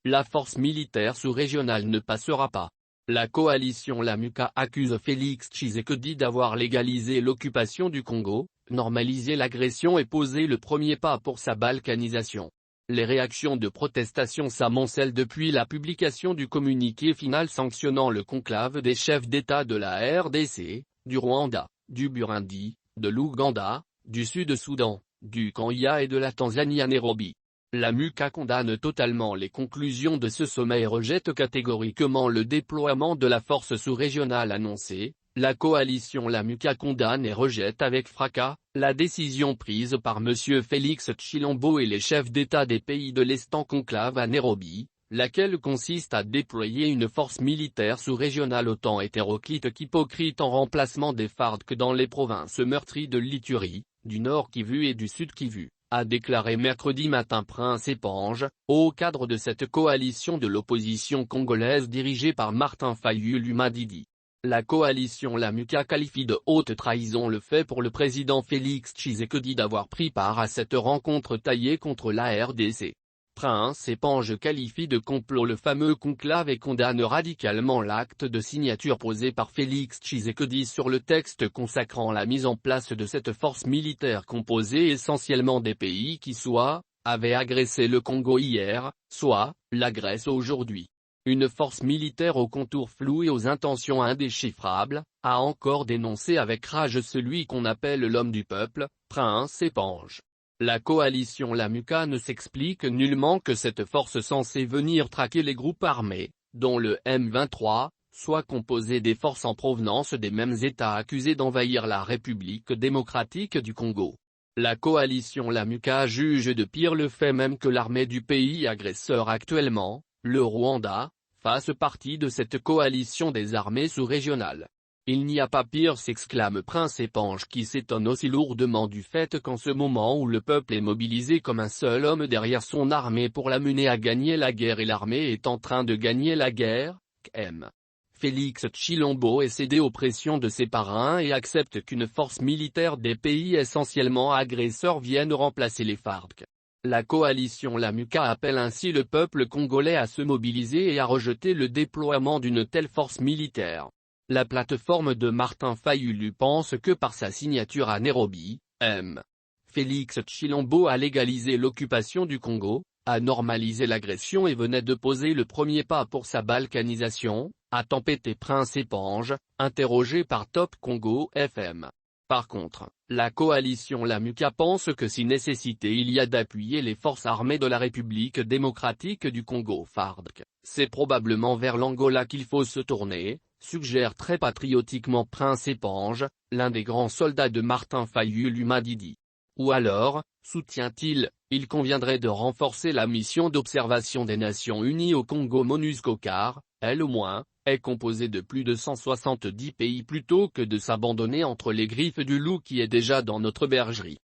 la force militaire sous-régionale ne passera pas. La coalition Lamuka accuse Félix Tshisekedi d'avoir légalisé l'occupation du Congo, normalisé l'agression et posé le premier pas pour sa balkanisation. Les réactions de protestation s'amoncellent depuis la publication du communiqué final sanctionnant le conclave des chefs d'État de la RDC, du Rwanda, du Burundi, de l'Ouganda, du Sud-Soudan, du Kenya et de la Tanzanie à Nairobi. Lamuka condamne totalement les conclusions de ce sommet et rejette catégoriquement le déploiement de la force sous-régionale annoncée. La coalition Lamuka condamne et rejette avec fracas la décision prise par M. Félix Tshilombo et les chefs d'État des pays de l'Est en conclave à Nairobi, laquelle consiste à déployer une force militaire sous-régionale autant hétéroclite qu'hypocrite en remplacement des FARDC dans les provinces meurtries de l'Ituri, du Nord Kivu et du Sud Kivu, a déclaré mercredi matin Prince Epange, au cadre de cette coalition de l'opposition congolaise dirigée par Martin Fayulu Madidi. La coalition Lamuka qualifie de haute trahison le fait pour le président Félix Tshisekedi d'avoir pris part à cette rencontre taillée contre la RDC. Prince Epange qualifie de complot le fameux conclave et condamne radicalement l'acte de signature posé par Félix Tshisekedi sur le texte consacrant la mise en place de cette force militaire composée essentiellement des pays qui soit avaient agressé le Congo hier, soit l'agressent aujourd'hui. Une force militaire aux contours flous et aux intentions indéchiffrables, a encore dénoncé avec rage celui qu'on appelle l'homme du peuple, Prince Epange. La coalition Lamuka ne s'explique nullement que cette force censée venir traquer les groupes armés, dont le M23, soit composée des forces en provenance des mêmes États accusés d'envahir la République démocratique du Congo. La coalition Lamuka juge de pire le fait même que l'armée du pays agresseur actuellement, le Rwanda, fasse partie de cette coalition des armées sous-régionales. Il n'y a pas pire, s'exclame Prince Epange qui s'étonne aussi lourdement du fait qu'en ce moment où le peuple est mobilisé comme un seul homme derrière son armée pour la mener à gagner la guerre et l'armée est en train de gagner la guerre, Félix Tshilombo est cédé aux pressions de ses parrains et accepte qu'une force militaire des pays essentiellement agresseurs vienne remplacer les FARDC. La coalition Lamuka appelle ainsi le peuple congolais à se mobiliser et à rejeter le déploiement d'une telle force militaire. La plateforme de Martin Fayulu pense que par sa signature à Nairobi, Félix Tshilombo a légalisé l'occupation du Congo, a normalisé l'agression et venait de poser le premier pas pour sa balkanisation, a tempêté Prince Epange, interrogé par Top Congo FM. Par contre, la coalition Lamuka pense que si nécessité il y a d'appuyer les forces armées de la République démocratique du Congo FARDC, c'est probablement vers l'Angola qu'il faut se tourner, suggère très patriotiquement Prince Epange, l'un des grands soldats de Martin Fayulu Madidi. Ou alors, soutient-il, il conviendrait de renforcer la mission d'observation des Nations Unies au Congo MONUSCO car, elle au moins, est composée de plus de 170 pays plutôt que de s'abandonner entre les griffes du loup qui est déjà dans notre bergerie.